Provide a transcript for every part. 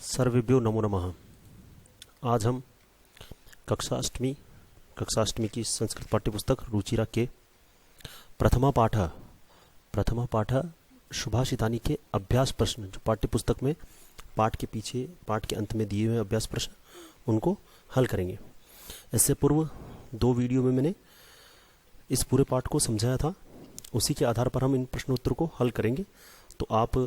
सर्वेभ्यो नमो नमः। आज हम कक्षा अष्टमी की संस्कृत पाठ्यपुस्तक रुचिरा के प्रथमा पाठ सुभाषितानि के अभ्यास प्रश्न, जो पाठ्यपुस्तक में पाठ के अंत में दिए हुए अभ्यास प्रश्न, उनको हल करेंगे। इससे पूर्व दो वीडियो में मैंने इस पूरे पाठ को समझाया था, उसी के आधार पर हम इन प्रश्नोत्तर को हल करेंगे। तो आप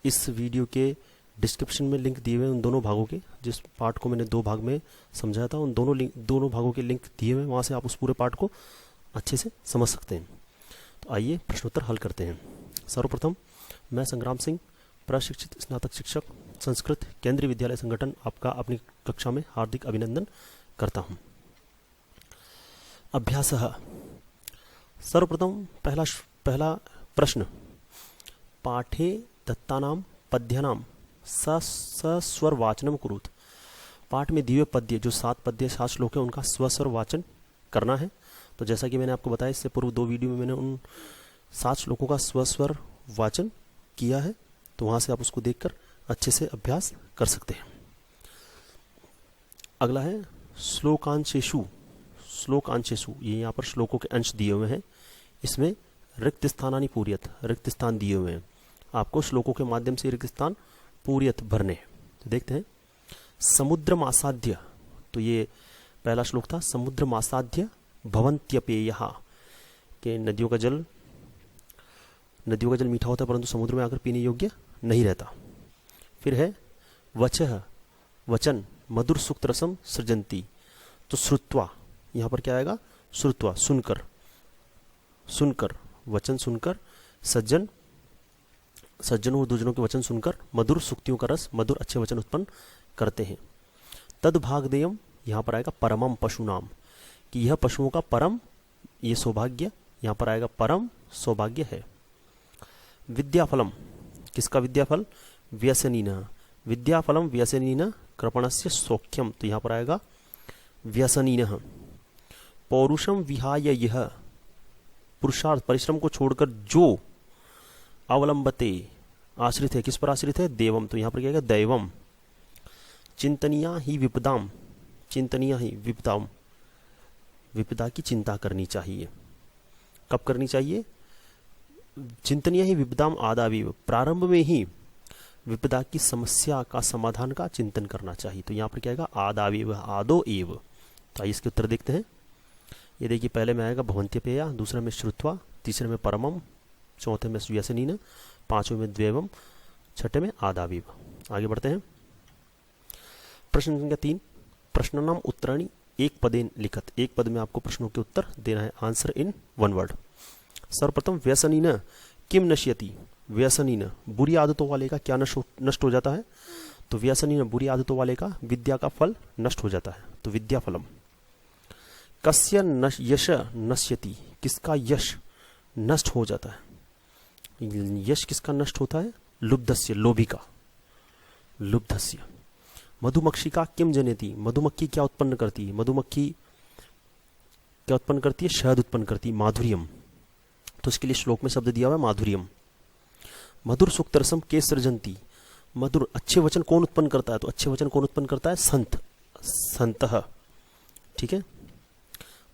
इस वीडियो के डिस्क्रिप्शन में लिंक दिए हुए उन दोनों भागों के, जिस पाठ को मैंने दो भाग में समझाया था, उन दोनों भागों के लिंक दिए हुए, वहाँ से आप उस पूरे पाठ को अच्छे से समझ सकते हैं। तो आइए प्रश्नोत्तर हल करते हैं। सर्वप्रथम मैं संग्राम सिंह, प्रशिक्षित स्नातक शिक्षक, संस्कृत, केंद्रीय विद्यालय संगठन, आपका अपनी कक्षा में हार्दिक अभिनंदन करता हूँ। अभ्यास। सर्वप्रथम पहला प्रश्न, पाठे दत्तानाम पद्यानाम सस्वर वाचनम कुरुत। पाठ में दिए हुए पद्य, जो 7 श्लोक है, उनका स्वस्वर वाचन करना है। तो जैसा कि मैंने आपको बताया, इससे पूर्व दो वीडियो में मैंने उन 7 श्लोकों का स्वस्वर वाचन किया है, तो वहां से आप उसको देखकर अच्छे से अभ्यास कर सकते हैं। अगला है श्लोकांशेषु। ये यहाँ पर श्लोकों के अंश दिए हुए हैं, इसमें रिक्त स्थानानि पूर्यत, रिक्त स्थान दिए हुए हैं। आपको श्लोकों के माध्यम से रिक्त स्थान पूर्यत भरने। तो देखते हैं। समुद्रमासाद्य, तो ये पहला श्लोक था। समुद्रमासाद्य भवन्त्यपेयः, कि नदियों का जल मीठा होता है, परंतु समुद्र में आकर पीने योग्य नहीं रहता। फिर है वचः, वचन मधुर सुक्त रसम सृजंती। तो श्रुत्वा, यहाँ पर क्या आएगा? श्रुत्वा, सुनकर, वचन सुनकर, सज्जन और दुजनों के वचन सुनकर मधुर सुक्तियों का रस, मधुर अच्छे वचन उत्पन्न करते हैं। तद भागदेयम, यहाँ पर आएगा परमम पशुनाम, कि यह पशुओं का परम, ये सौभाग्य, यहाँ पर आएगा परम सौभाग्य है। विद्याफलम, किसका विद्याफल? व्यसनीन, विद्याफलम व्यसनीन कृपणस्य सौख्यम, तो यहाँ पर आएगा व्यसनीन। पौरुषम विहाय यह, पुरुषार्थ परिश्रम को छोड़कर जो अवलंबते, आश्रित है, किस पर आश्रित है? देवम, तो यहां पर क्या है? दैवम। चिंतनिया ही विपदाम, विपदा की चिंता करनी चाहिए। कब करनी चाहिए? चिंतनिया ही विपदाम आदावेव, प्रारंभ में ही विपदा की समस्या का समाधान का चिंतन करना चाहिए। तो यहाँ पर क्या आएगा? आदावेव, आदो एव। तो आइए इसके उत्तर देखते हैं। ये देखिए, पहले में आएगा भवन्त्यपेया, दूसरे में श्रुत्वा, तीसरे में परमम, चौथे में व्यसनीन, पांचवें में द्वेवम, छठे में आदावेव। आगे बढ़ते हैं। प्रश्न संख्या 3, प्रश्नानाम उत्तराणि एक पदेन लिखत। एक पद में आपको प्रश्नों के उत्तर देना है, आंसर इन वन वर्ड। सर्वप्रथम व्यसनीन किम नश्यति। व्यसनीन, बुरी आदतों वाले का क्या नष्ट हो जाता है? तो व्यसनीन, बुरी आदतों वाले का विद्या का फल नष्ट हो जाता है, तो विद्या फलम। कस्य यश नश्यति, किसका यश नष्ट हो जाता है? यश किसका नष्ट होता है? लुब्धस्य, लोभी का, लुब्धस्य। मधुमक्षिका किम जनेति, मधुमक्खी क्या उत्पन्न करती है? मधुमक्खी क्या उत्पन्न करती है? शहद उत्पन्न करती है, माधुर्यम। तो इसके लिए श्लोक में शब्द दिया हुआ है माधुर्यम। मधुर सुक्त रसम के सृजंती, मधुर अच्छे वचन कौन उत्पन्न करता है? तो अच्छे वचन कौन उत्पन्न करता है? संतः। ठीक है।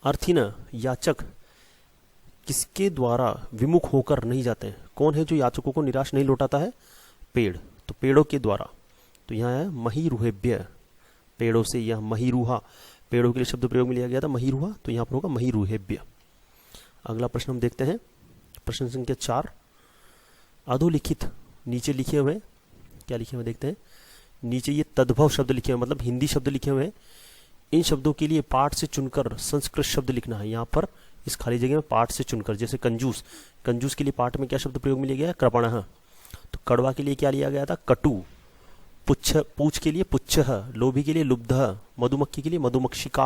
अर्थिन, याचक किसके द्वारा विमुख होकर नहीं जाते हैं? कौन है जो याचकों को निराश नहीं लौटाता है? पेड़, तो पेड़ों के द्वारा। तो यहाँ है महीरुहेभ्य, पेड़ों से, यह महीरुहा, पेड़ों के लिए शब्द प्रयोग में लिया गया था महीरुहा, तो यहाँ पर होगा महीरुहेभ्य। अगला प्रश्न हम देखते हैं, प्रश्न संख्या 4। अधोलिखित, नीचे लिखे हुए, क्या लिखे हुए देखते हैं। नीचे ये तद्भव शब्द लिखे हुए, मतलब हिंदी शब्द लिखे हुए हैं। इन शब्दों के लिए पाठ से चुनकर संस्कृत शब्द लिखना है। यहाँ पर इस खाली जगह में पाठ से चुनकर, जैसे कंजूस, कंजूस के लिए पाठ में क्या शब्द प्रयोग में लिया गया है? कृपणः। तो कड़वा के लिए क्या लिया गया था? कटु। पूछ के लिए पुच्छः, लोभी के लिए लुब्धः, मधुमक्खी के लिए मधुमक्षिका,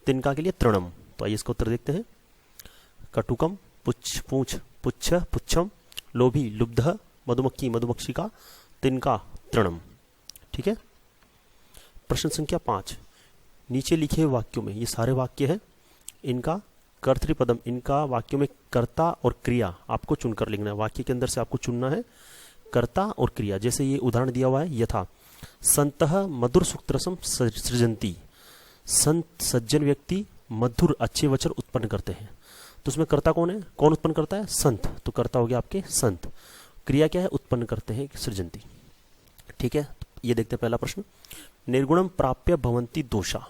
तिनका के लिए तृणम। तो आइए इसका उत्तर देखते हैं। कटुकम, पूछ, पुच्छम, लोभी, लुब्धः, मधुमक्खी, मधुमक्षिका, तिनका, तृणम। ठीक है। प्रश्न संख्या 5, नीचे लिखे वाक्यों में, ये सारे वाक्य हैं, इनका कर्तृपदम, इनका वाक्यों में कर्ता और क्रिया आपको चुनकर लिखना है। वाक्य के अंदर से आपको चुनना है कर्ता और क्रिया। जैसे ये उदाहरण दिया हुआ है, यथा संतः मधुर सूक्तरसम सृजंती, संत सज्जन व्यक्ति मधुर अच्छे वचन उत्पन्न करते हैं। तो उसमें कर्ता कौन है, कौन उत्पन्न करता है, संत। तो कर्ता हो गया आपके संत, क्रिया क्या है, उत्पन्न करते हैं, सृजंती। ठीक है, ये देखते हैं पहला प्रश्न। निर्गुणम प्राप्य भवंती दोषा,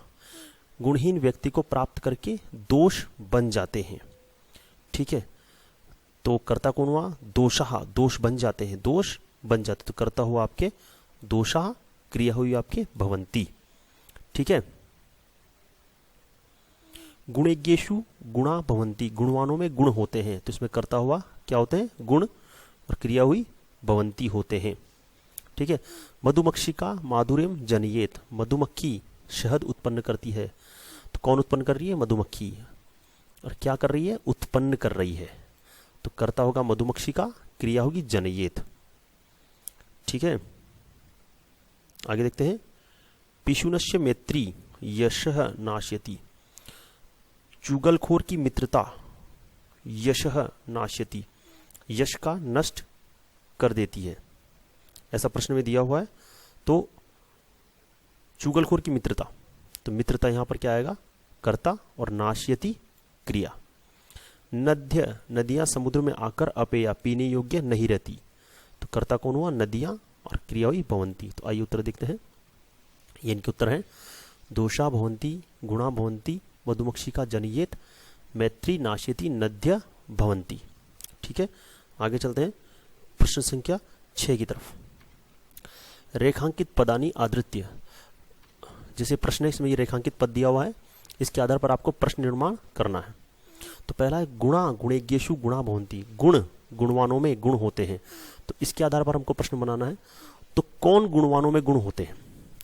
गुणहीन व्यक्ति को प्राप्त करके दोष बन जाते हैं। ठीक है, तो कर्ता कौन हुआ, दोषा, दोष बन जाते हैं, दोष बन जाते। तो कर्ता हुआ आपके दोषा, क्रिया हुई आपके भवंती। ठीक है, गुणेज्ञेषु गुणा भवंती, गुणवानों में गुण होते हैं। तो इसमें कर्ता हुआ क्या होते हैं, गुण, और क्रिया हुई भवंती होते हैं। ठीक है, मधुमक्षिका माधुर्यम जनयेत, मधुमक्खी शहद उत्पन्न करती है। तो कौन उत्पन्न कर रही है, मधुमक्खी, और क्या कर रही है, उत्पन्न कर रही है। तो कर्ता होगा मधुमक्षिका, क्रिया होगी जनयेत। ठीक है, आगे देखते हैं। पिशुनस्य मैत्री यशः नाश्यति, चुगलखोर की मित्रता यशः नाश्यति, यश का नष्ट कर देती है। ऐसा प्रश्न में दिया हुआ है। तो चुगलखोर की मित्रता, तो मित्रता यहां पर क्या आएगा, कर्ता, और नाश्यति क्रिया। नद्य, नदियां समुद्र में आकर अपेया, पीने योग्य नहीं रहती। तो कर्ता कौन हुआ, नदियां, और क्रिया हुई भवंती। तो आइए उत्तर देखते हैं। ये इनके उत्तर हैं, दोषा भवंती, गुणा भवंती, मधुमक्षिका जनयेत, मैत्री नाश्यति, नद्य भवंती। ठीक है, आगे चलते हैं प्रश्न संख्या 6 की तरफ। रेखांकित पदानी आदृत्य, जैसे प्रश्न है इसमें ये रेखांकित पद दिया हुआ है, इसके आधार पर आपको प्रश्न निर्माण करना है। तो पहला है गुणा, गुणेज्ञेषु गुणा भवंती, गुण, गुणवानों में गुण होते हैं। तो इसके आधार पर हमको प्रश्न बनाना है। तो कौन गुणवानों में गुण होते हैं,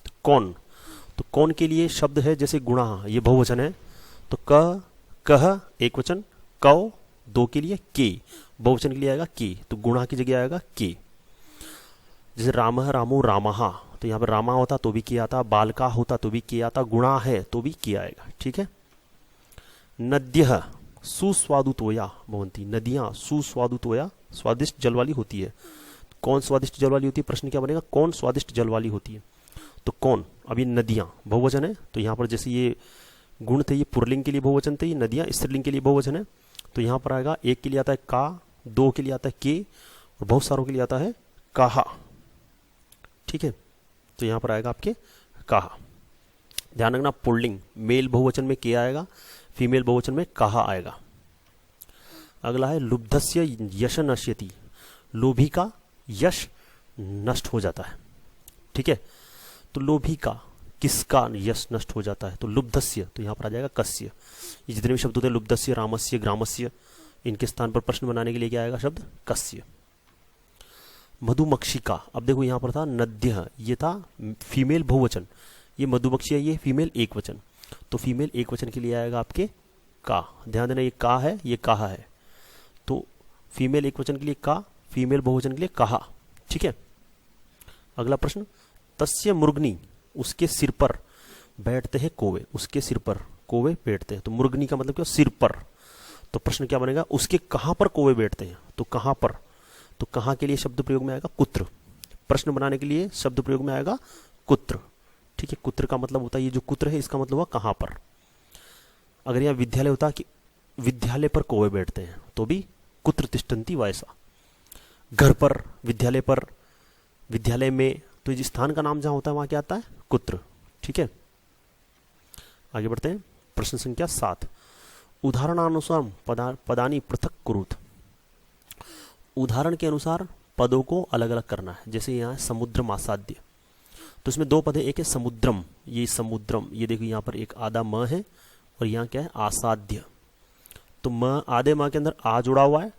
तो कौन, तो कौन के लिए शब्द है, जैसे गुणा, ये बहुवचन है। तो क, कह एक वचन, कौ दो के लिए, के बहुवचन के लिए आएगा के, तो गुणा की जगह आएगा के। जैसे रामः रामो रामहा, तो यहाँ पर रामा होता तो भी किया आता, बालका होता तो भी किया आता, गुणा है तो भी किया आएगा। ठीक है, नद्यः सुस्वादुतोया भवंती, नदियां सुस्वादुतोया, स्वादिष्ट जल वाली होती है। कौन स्वादिष्ट जल वाली होती है, प्रश्न क्या बनेगा, कौन स्वादिष्ट जल वाली होती है। तो कौन, अभी नदियां बहुवचन है, तो यहाँ पर जैसे ये गुण थे, ये पुरलिंग के लिए बहुवचन थे, ये नदियां स्त्रीलिंग के लिए बहुवचन है। तो यहाँ पर आएगा, एक के लिए आता है का, दो के लिए आता है के, और बहुत सारों के लिए आता है कहा। ठीक है, तो यहाँ पर आएगा आपके कहा। ध्यान रखना, पुल्लिंग मेल बहुवचन में के आएगा, फीमेल बहुवचन में कहा आएगा। अगला है लुब्धस्य यश नश्यति, लोभी का यश नष्ट हो जाता है। ठीक है, तो लोभी का, किसका यश नष्ट हो जाता है, तो लुब्धस्य, तो यहां पर आ जाएगा कस्य। ये जितने भी शब्द होते हैं, लुब्धस्य, रामस्य, ग्रामस्य, इनके स्थान पर प्रश्न बनाने के लिए क्या आएगा शब्द, कस्य। मधुमक्षिका, अब देखो यहां पर था नद्य, ये था फीमेल बहुवचन, ये मधुमक्षी है, ये फीमेल एक वचन। तो फीमेल एक वचन के लिए आएगा आपके का। ध्यान देना, ये का है, ये कहा है। तो फीमेल एक वचन के लिए का, फीमेल बहुवचन के लिए कहा। ठीक है, अगला प्रश्न, तस्य मुर्गनी, उसके सिर पर बैठते हैं कोवे, उसके सिर पर कोवे बैठते हैं। तो मुर्गनी का मतलब क्या, सिर पर। तो प्रश्न क्या बनेगा, उसके कहां पर कोवे बैठते हैं, तो कहां पर, तो कहां के लिए शब्द प्रयोग में आएगा कुत्र। प्रश्न बनाने के लिए शब्द प्रयोग में आएगा कुत्र। ठीक है, कुत्र का मतलब होता है, ये जो कुत्र है इसका मतलब हुआ कहां पर। अगर यहां विद्यालय होता कि विद्यालय पर कोवे बैठते हैं, तो भी कुत्र तिष्ठन्ति वैसा। घर पर, विद्यालय पर, विद्यालय में, तो जिस स्थान का नाम जहां होता है वहां क्या आता है, कुत्र। ठीक है, आगे बढ़ते हैं प्रश्न संख्या 7। उदाहरणानुसार पदानी पृथक कुरुत, उदाहरण के अनुसार पदों को अलग अलग करना है। जैसे यहाँ समुद्रम आसाद्य, तो इसमें दो पद है, एक है समुद्रम, ये समुद्रम, ये देखो यहाँ पर एक आधा म है, और यहाँ क्या है आसाद्य। तो म, आधे म के अंदर आ जुड़ा हुआ है,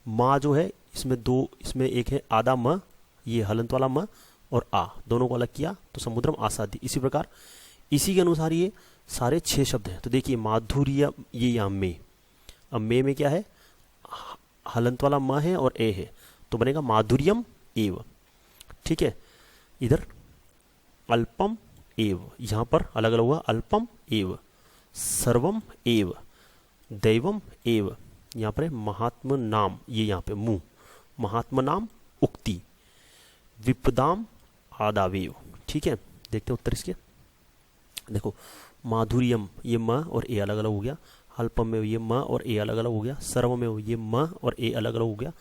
माँ जो है इसमें दो, इसमें एक है आधा म, ये हलंत वाला म, और आ, दोनों को अलग किया, तो समुद्रम आसाद्य। इसी प्रकार इसी के अनुसार ये सारे 6 शब्द हैं। तो देखिए माधुर्य, ये यहाँ में, अब में क्या है, हलंत वाला म है और ए है, तो बनेगा माधुर्यम एव। ठीक है, इधर अल्पम एव, यहां पर अलग अलग हुआ, अल्पम एव, सर्वम एव, दैवम एव, यहां पर है महात्म नाम, ये यहां पे मुंह, महात्म नाम उक्ति विपदाम आदावेव। ठीक है, देखते हैं उत्तर इसके। देखो माधुर्यम, ये म और ए अलग अलग हो गया। अल्पमेव, ये म और ए अलग अलग हो गया। सर्वमेव, ये म और ए अलग अलग हो गया।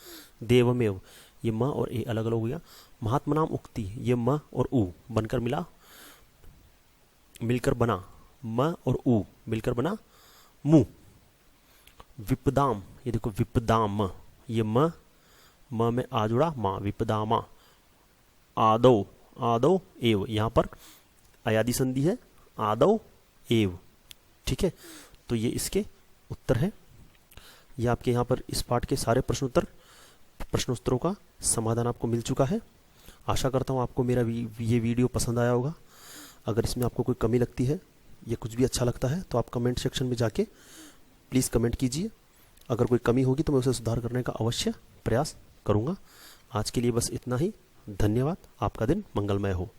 देवमेव, ये म और ए अलग अलग हो गया। महात्मनाम उक्ति, ये म और उ बनकर मिलकर बना म और उ मिलकर बना मु। विपदाम, ये देखो विपदाम, ये म में आ जुड़ा मा, विपदामा। आदौ, आदौ एव, यहां पर अयादि संधि है, आदौ एव। ठीक है, तो ये इसके उत्तर है। ये आपके यहाँ पर इस पाठ के सारे प्रश्नोत्तरों का समाधान आपको मिल चुका है। आशा करता हूँ आपको मेरा ये वीडियो पसंद आया होगा। अगर इसमें आपको कोई कमी लगती है या कुछ भी अच्छा लगता है तो आप कमेंट सेक्शन में जाके प्लीज़ कमेंट कीजिए। अगर कोई कमी होगी तो मैं उसे सुधार करने का अवश्य प्रयास करूँगा। आज के लिए बस इतना ही। धन्यवाद। आपका दिन मंगलमय हो।